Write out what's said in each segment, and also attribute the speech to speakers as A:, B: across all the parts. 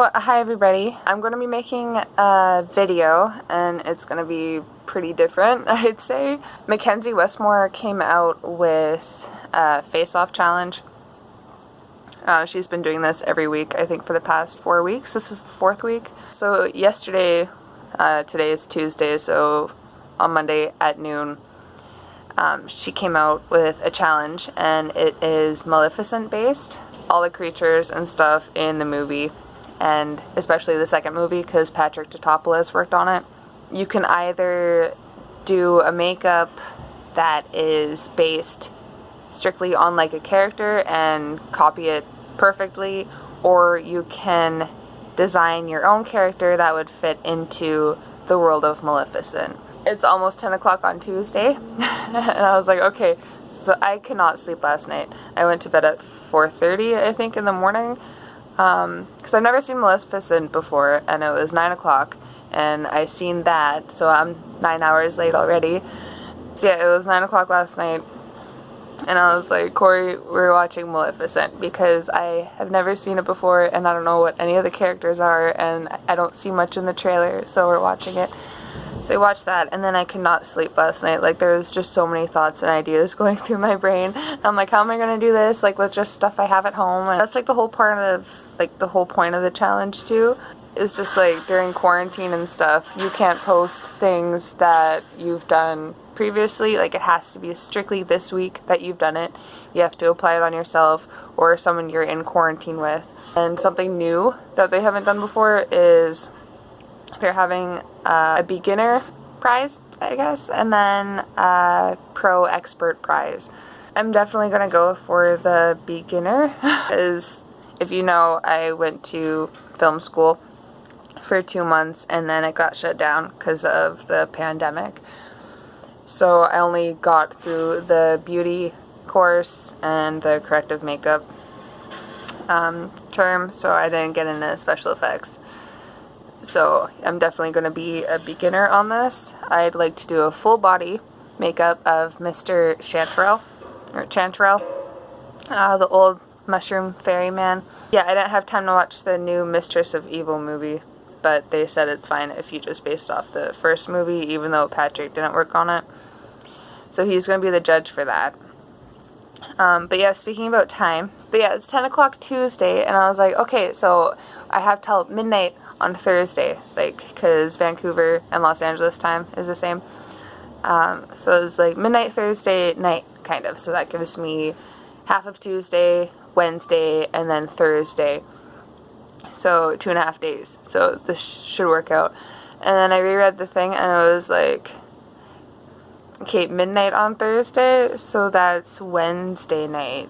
A: So, hi everybody. I'm going to be making a video and it's going to be pretty different, I'd say. Mackenzie Westmore came out with a face-off challenge. She's been doing this every week, I think, for the past 4 weeks. This is the 4th week. So yesterday, today is Tuesday, so on Monday at noon, she came out with a challenge, and it is Maleficent based. All the creatures and stuff in the movie, and especially the second movie because Patrick Tatopoulos worked on it. You can either do a makeup that is based strictly on like a character and copy it perfectly, or you can design your own character that would fit into the world of Maleficent. It's almost 10 o'clock on Tuesday, and I was like, okay, so I cannot sleep last night. I went to bed at 4:30, I think, in the morning, because I've never seen Maleficent before, and it was 9 o'clock, and I seen that, so I'm 9 hours late already. So yeah, it was 9 o'clock last night, and I was like, Corey, we're watching Maleficent, because I have never seen it before, and I don't know what any of the characters are, and I don't see much in the trailer, so we're watching it. So I watched that, and then I could not sleep last night. Like, there was just so many thoughts and ideas going through my brain. I'm like, how am I going to do this, like, with just stuff I have at home? And that's, like, the whole part of, like, the whole point of the challenge, too, is just, like, during quarantine and stuff, you can't post things that you've done previously. Like, it has to be strictly this week that you've done it. You have to apply it on yourself or someone you're in quarantine with. And something new that they haven't done before is they're having a beginner prize, I guess, and then a pro expert prize. I'm definitely going to go for the beginner, because if you know, I went to film school for 2 months and then it got shut down because of the pandemic. So I only got through the beauty course and the corrective makeup term, so I didn't get into special effects. So I'm definitely going to be a beginner on this. I'd like to do a full body makeup of Mr. Chanterelle, the old mushroom fairy man. Yeah, I didn't have time to watch the new Mistress of Evil movie, but they said it's fine if you just based off the first movie, even though Patrick didn't work on it. So he's going to be the judge for that. But yeah, speaking about time, it's 10 o'clock Tuesday, and I was like, okay, so I have till midnight on Thursday, like, because Vancouver and Los Angeles time is the same. So it was like midnight Thursday night, kind of. So that gives me half of Tuesday, Wednesday, and then Thursday. So 2.5 days. So this should work out. And then I reread the thing, and it was like, okay, midnight on Thursday, so that's Wednesday night,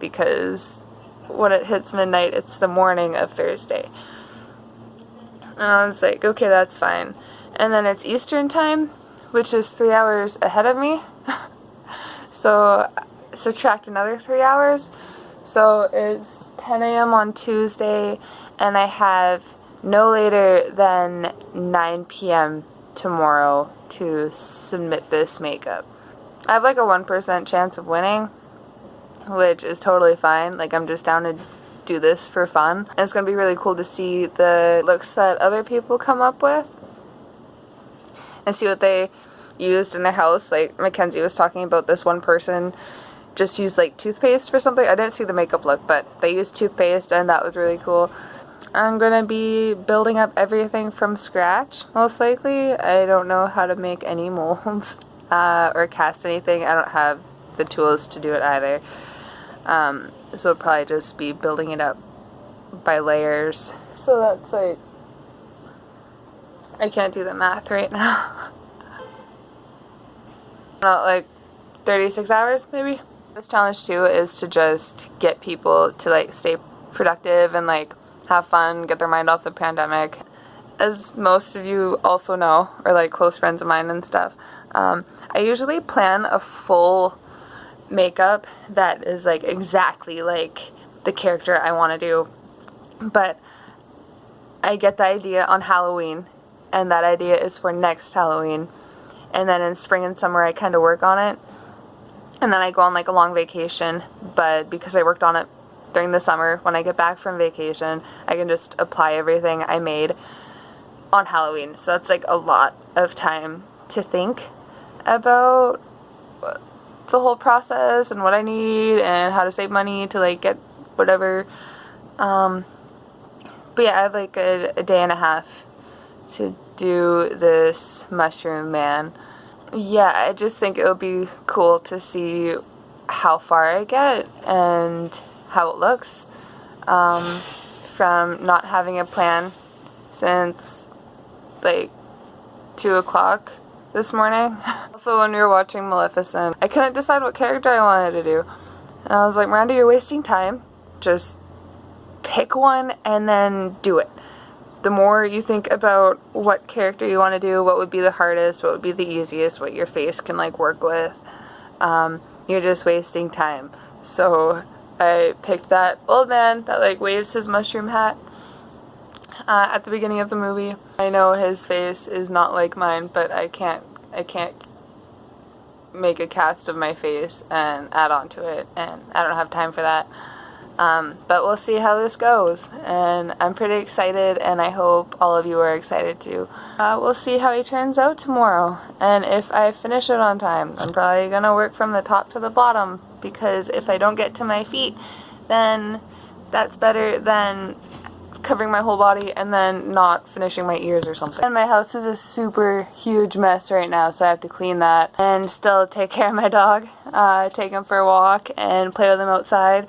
A: because when it hits midnight, it's the morning of Thursday. And I was like, okay, that's fine. And then it's Eastern time, which is 3 hours ahead of me. So subtract another 3 hours. So it's 10 a.m. on Tuesday, and I have no later than 9 p.m. tomorrow to submit this makeup. I have like a 1% chance of winning, which is totally fine. Like, I'm just down to do this for fun, and it's going to be really cool to see the looks that other people come up with and see what they used in their house. Like, Mackenzie was talking about this one person just used like toothpaste for something. I didn't see the makeup look, but they used toothpaste, and that was really cool. I'm gonna be building up everything from scratch, most likely. I don't know how to make any molds or cast anything. I don't have the tools to do it either. So it'll probably just be building it up by layers. So that's like, I can't do the math right now. Not like 36 hours maybe. This challenge too is to just get people to like stay productive and like have fun, get their mind off the pandemic. As most of you also know, or like close friends of mine and stuff, I usually plan a full makeup that is like exactly like the character I want to do, but I get the idea on Halloween, and that idea is for next Halloween, and then in spring and summer I kind of work on it, and then I go on like a long vacation. But because I worked on it during the summer when I get back from vacation. I can just apply everything I made on Halloween. So that's like a lot of time to think about the whole process and what I need and how to save money to like get whatever. But yeah, I have like a day and a half to do this mushroom man. Yeah, I just think it'll be cool to see how far I get and how it looks from not having a plan since like 2 o'clock this morning. Also, when we were watching Maleficent, I couldn't decide what character I wanted to do. And I was like, Miranda, you're wasting time. Just pick one and then do it. The more you think about what character you want to do, what would be the hardest, what would be the easiest, what your face can like work with, you're just wasting time. So I picked that old man that like waves his mushroom hat at the beginning of the movie. I know his face is not like mine, but I can't make a cast of my face and add on to it, and I don't have time for that. But we'll see how this goes, and I'm pretty excited, and I hope all of you are excited too. We'll see how he turns out tomorrow, and if I finish it on time. I'm probably gonna work from the top to the bottom, because if I don't get to my feet, then that's better than covering my whole body and then not finishing my ears or something. And my house is a super huge mess right now, so I have to clean that and still take care of my dog, take him for a walk and play with him outside.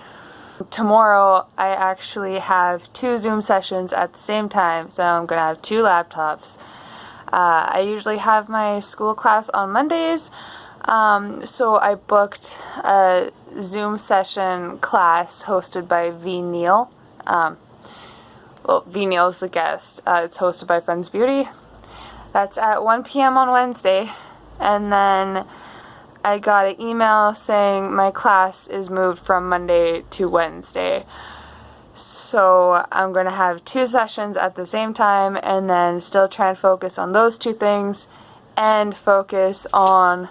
A: Tomorrow I actually have 2 Zoom sessions at the same time, so I'm gonna have 2 laptops. I usually have my school class on Mondays, so I booked a Zoom session class hosted by V. Neal. Well, V. Neal is the guest. It's hosted by Friends Beauty. That's at 1 p.m. on Wednesday, and then I got an email saying my class is moved from Monday to Wednesday. So I'm going to have 2 sessions at the same time and then still try and focus on those 2 things and focus on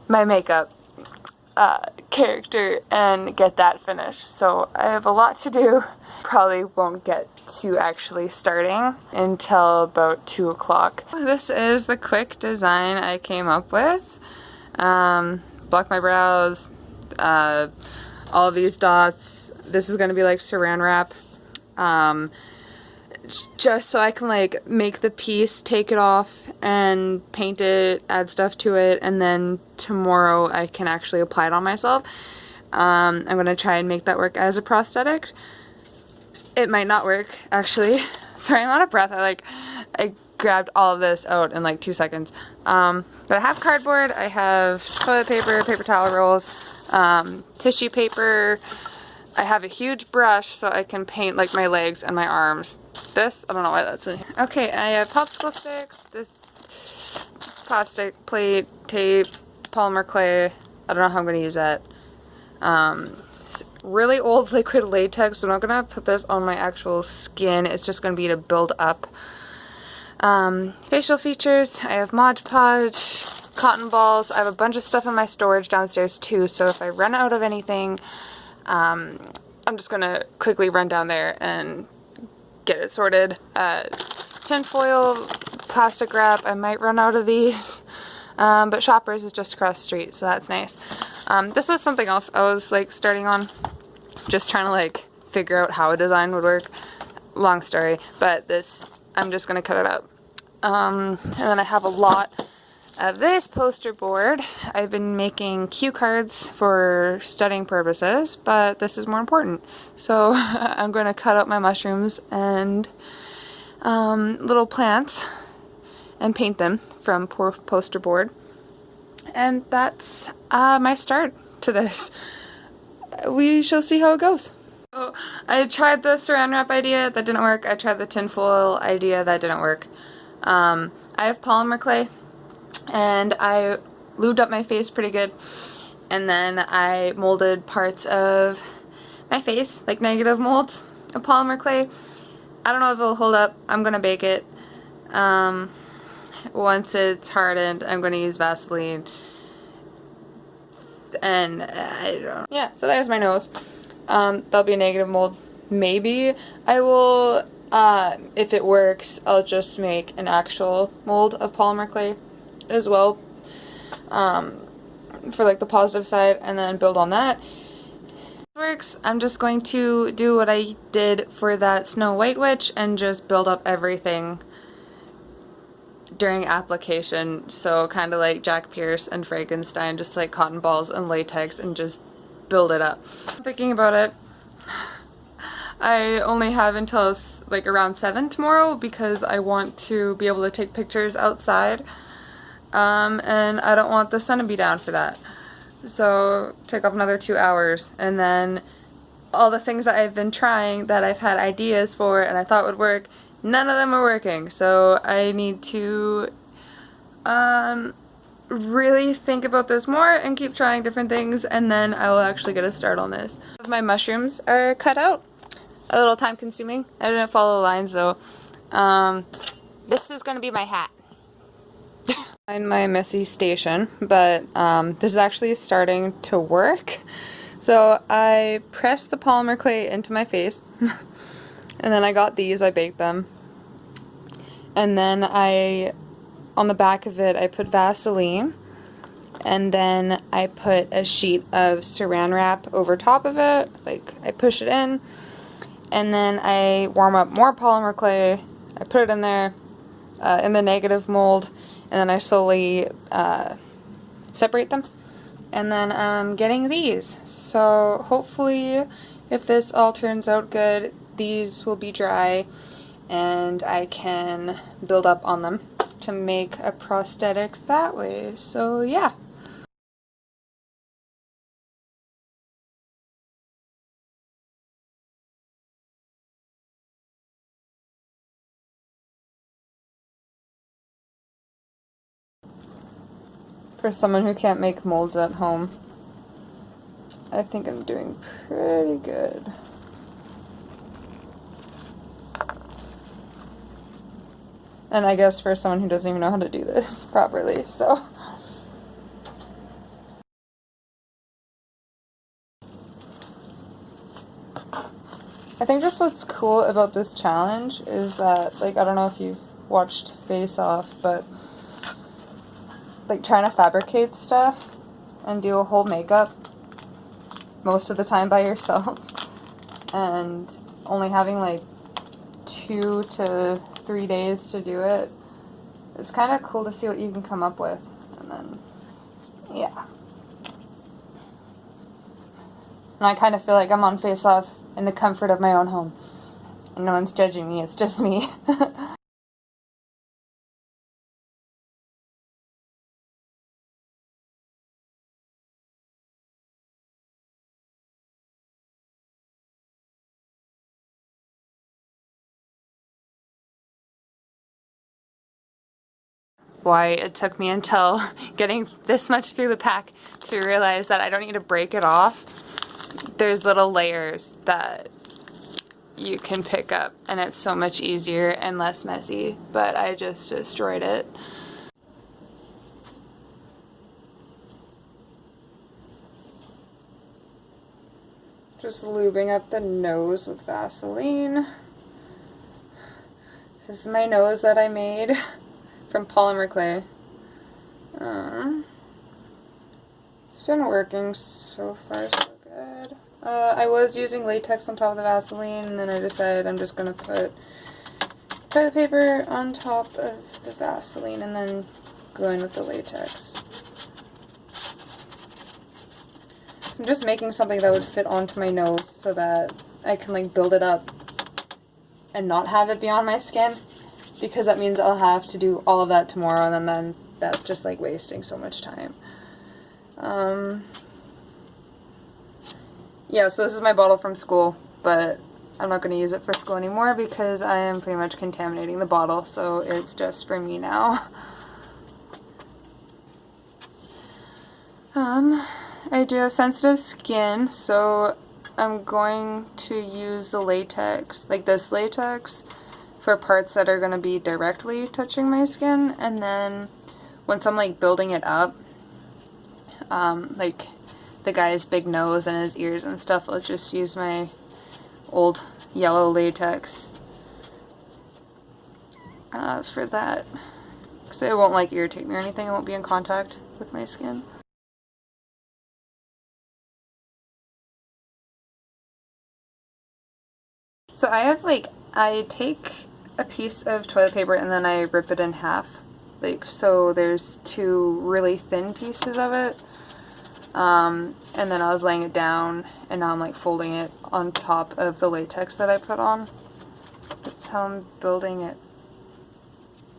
A: my makeup character and get that finished. So I have a lot to do. Probably won't get to actually starting until about 2 o'clock. This is the quick design I came up with. Block my brows, all of these dots. This is going to be like saran wrap, just so I can like make the piece, take it off and paint it, add stuff to it, and then tomorrow I can actually apply it on myself. I'm going to try and make that work as a prosthetic. It might not work, actually. Sorry, I'm out of breath. I grabbed all of this out in like 2 seconds. But I have cardboard, I have toilet paper, paper towel rolls, tissue paper. I have a huge brush so I can paint like my legs and my arms. This, I don't know why that's in here. Okay, I have popsicle sticks, this plastic plate, tape, polymer clay. I don't know how I'm going to use that. Really old liquid latex, so I'm not going to put this on my actual skin. It's just going to be to build up. Facial features, I have Mod Podge, cotton balls. I have a bunch of stuff in my storage downstairs too, so if I run out of anything, I'm just gonna quickly run down there and get it sorted. Tin foil, plastic wrap, I might run out of these, but Shoppers is just across the street, so that's nice. This was something else I was like starting on, just trying to like figure out how a design would work. Long story, but this, I'm just gonna cut it up. And then I have a lot of this poster board. I've been making cue cards for studying purposes, but this is more important. So I'm going to cut up my mushrooms and little plants and paint them from poster board. And that's my start to this. We shall see how it goes. So I tried the saran wrap idea, that didn't work. I tried the tinfoil idea, that didn't work. I have polymer clay, and I lubed up my face pretty good, and then I molded parts of my face, like negative molds of polymer clay. I don't know if it'll hold up. I'm gonna bake it. Once it's hardened, I'm gonna use Vaseline, and I don't know. Yeah, so there's my nose. That'll be a negative mold. Maybe I will, if it works, I'll just make an actual mold of polymer clay as well, for like the positive side, and then build on that. If it works, I'm just going to do what I did for that Snow White Witch and just build up everything during application. So kind of like Jack Pierce and Frankenstein, just like cotton balls and latex and just build it up. Thinking about it, I only have until like around 7 tomorrow because I want to be able to take pictures outside, and I don't want the sun to be down for that. So take off another 2 hours, and then all the things that I've been trying that I've had ideas for and I thought would work, none of them are working. So I need to really think about this more and keep trying different things, and then I will actually get a start on this. My mushrooms are cut out. A little time consuming. I didn't follow the lines though. This is gonna be my hat. Find my messy station, but this is actually starting to work. So I pressed the polymer clay into my face, and then I got these, I baked them, and then on the back of it I put Vaseline, and then I put a sheet of saran wrap over top of it, like I push it in, and then I warm up more polymer clay, I put it in there, in the negative mold, and then I slowly separate them. And then I'm getting these. So hopefully, if this all turns out good, these will be dry and I can build up on them to make a prosthetic that way. So yeah. For someone who can't make molds at home, I think I'm doing pretty good. And I guess for someone who doesn't even know how to do this properly, so. I think just what's cool about this challenge is that, like, I don't know if you've watched Face Off, but like trying to fabricate stuff and do a whole makeup most of the time by yourself and only having like 2 to 3 days to do it, it's kind of cool to see what you can come up with. And then yeah, and I kind of feel like I'm on Face Off in the comfort of my own home and no one's judging me, it's just me. Why it took me until getting this much through the pack to realize that I don't need to break it off. There's little layers that you can pick up and it's so much easier and less messy, but I just destroyed it. Just lubing up the nose with Vaseline. This is my nose that I made from polymer clay. It's been working so far, so good. I was using latex on top of the Vaseline, and then I decided I'm just gonna put toilet paper on top of the Vaseline and then go in with the latex. So I'm just making something that would fit onto my nose so that I can like build it up and not have it be on my skin, because that means I'll have to do all of that tomorrow, and then that's just like wasting so much time. Yeah, so this is my bottle from school, but I'm not going to use it for school anymore because I am pretty much contaminating the bottle, so it's just for me now. I do have sensitive skin, so I'm going to use the latex, like this latex, for parts that are going to be directly touching my skin, and then once I'm like building it up, like the guy's big nose and his ears and stuff, I'll just use my old yellow latex for that. Because it won't like irritate me or anything, it won't be in contact with my skin. So I take a piece of toilet paper and then I rip it in half. Like, so there's two really thin pieces of it. And then I was laying it down and now I'm like folding it on top of the latex that I put on. That's how I'm building it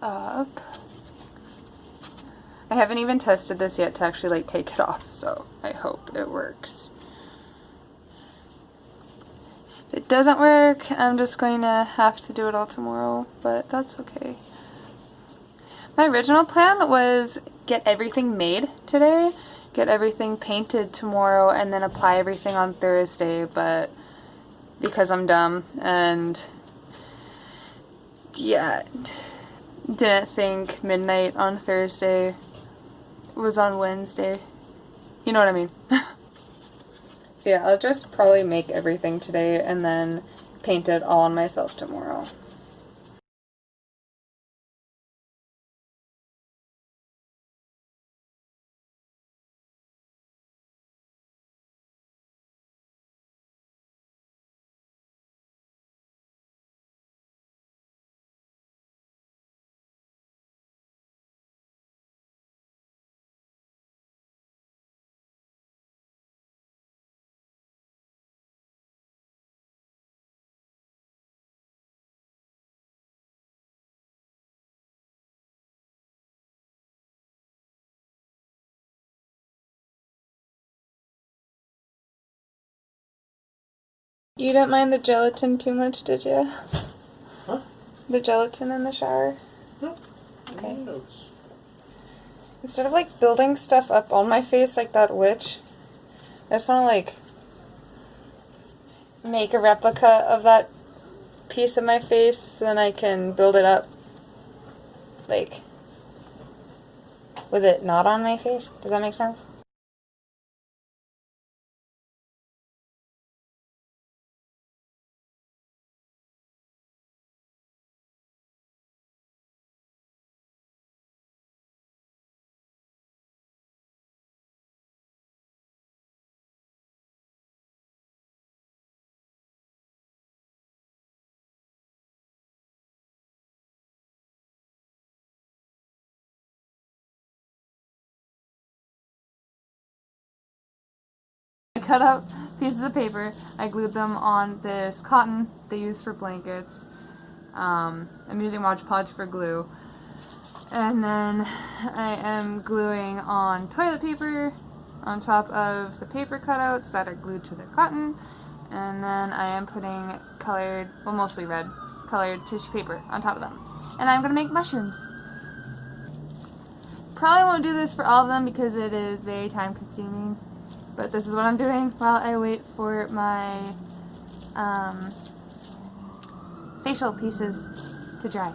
A: up. I haven't even tested this yet to actually like take it off, so I hope it works. If it doesn't work, I'm just going to have to do it all tomorrow, but that's okay. My original plan was get everything made today, get everything painted tomorrow, and then apply everything on Thursday, but because I'm dumb and yeah, didn't think midnight on Thursday was on Wednesday. You know what I mean? So yeah, I'll just probably make everything today and then paint it all on myself tomorrow. You didn't mind the gelatin too much, did you?
B: Huh?
A: The gelatin in the shower?
B: No.
A: Okay.
B: No.
A: Instead of like building stuff up on my face like that witch, I just want to like make a replica of that piece of my face so then I can build it up like with it not on my face. Does that make sense? I cut up pieces of paper, I glued them on this cotton they use for blankets. I'm using Mod Podge for glue. And then I am gluing on toilet paper on top of the paper cutouts that are glued to the cotton. And then I am putting colored, well mostly red, colored tissue paper on top of them. And I'm going to make mushrooms. Probably won't do this for all of them because it is very time consuming. But this is what I'm doing while I wait for my facial pieces to dry.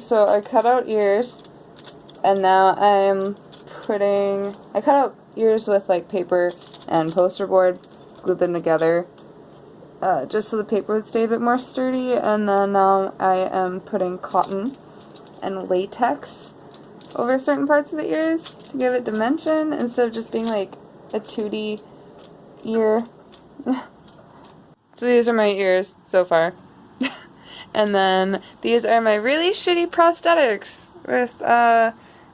A: So I cut out ears, and now I cut out ears with like paper and poster board, glued them together, just so the paper would stay a bit more sturdy, and then now I am putting cotton and latex over certain parts of the ears to give it dimension instead of just being like a 2D ear. So these are my ears so far. And then these are my really shitty prosthetics with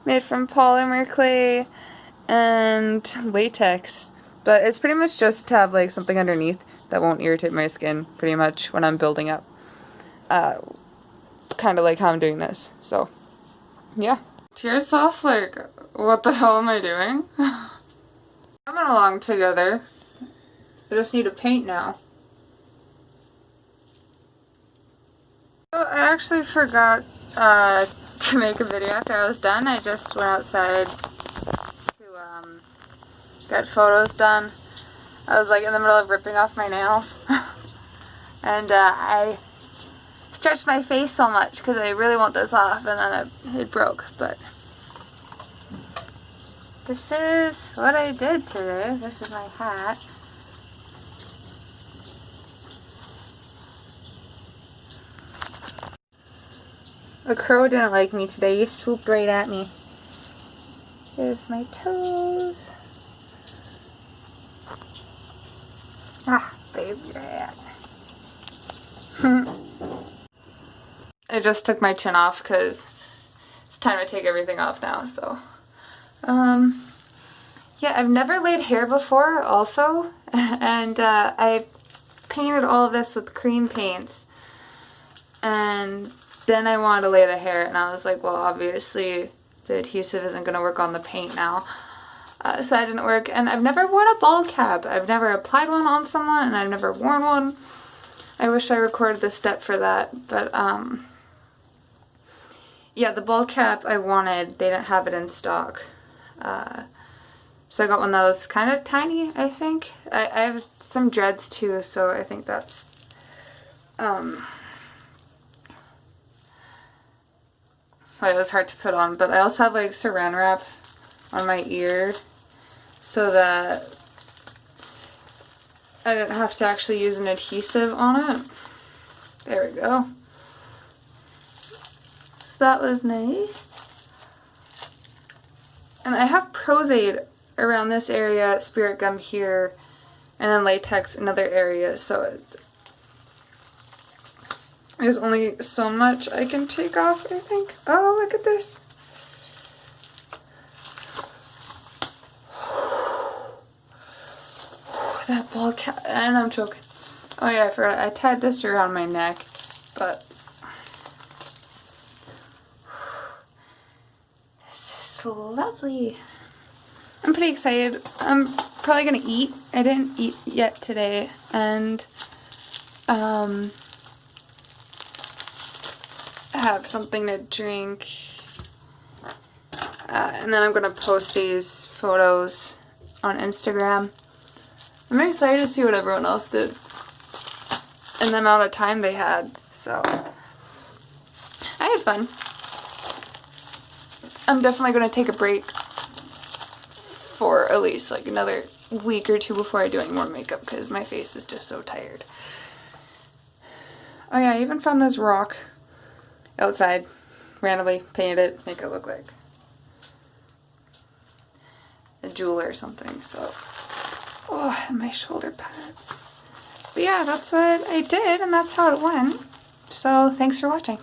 A: made from polymer clay and latex. But it's pretty much just to have like something underneath that won't irritate my skin pretty much when I'm building up. Kind of like how I'm doing this. So, yeah. To yourself, like, what the hell am I doing? Coming along together. I just need to paint now. I actually forgot to make a video after I was done. I just went outside to get photos done. I was like in the middle of ripping off my nails. And I stretched my face so much because I really want this off, and then it broke. But this is what I did today. This is my hat. A crow didn't like me today. He swooped right at me. There's my toes. Ah, baby rat. I just took my chin off because it's time to take everything off now, so. Yeah, I've never laid hair before also, and I painted all of this with cream paints, and then I wanted to lay the hair, and I was like, well, obviously the adhesive isn't going to work on the paint now, so that didn't work. And I've never worn a ball cap. I've never applied one on someone, and I've never worn one. I wish I recorded the step for that, but yeah, the ball cap I wanted, they didn't have it in stock, so I got one that was kind of tiny, I think. I have some dreads too, so I think that's well, it was hard to put on, but I also have like saran wrap on my ear so that I didn't have to actually use an adhesive on it. There we go. So that was nice. And I have Prozaid around this area, spirit gum here, and then latex in other areas, so there's only so much I can take off, I think. Oh, look at this. That ball cap, and I'm choking. Oh yeah, I forgot. I tied this around my neck, but this is lovely. I'm pretty excited. I'm probably gonna eat. I didn't eat yet today, and have something to drink, and then I'm gonna post these photos on Instagram. I'm excited to see what everyone else did and the amount of time they had, so I had fun. I'm definitely gonna take a break for at least like another week or two before I do any more makeup because my face is just so tired. Oh yeah, I even found this rock outside, randomly painted it, make it look like a jewel or something, so. Oh, and my shoulder pads. But yeah, that's what I did, and that's how it went. So, thanks for watching.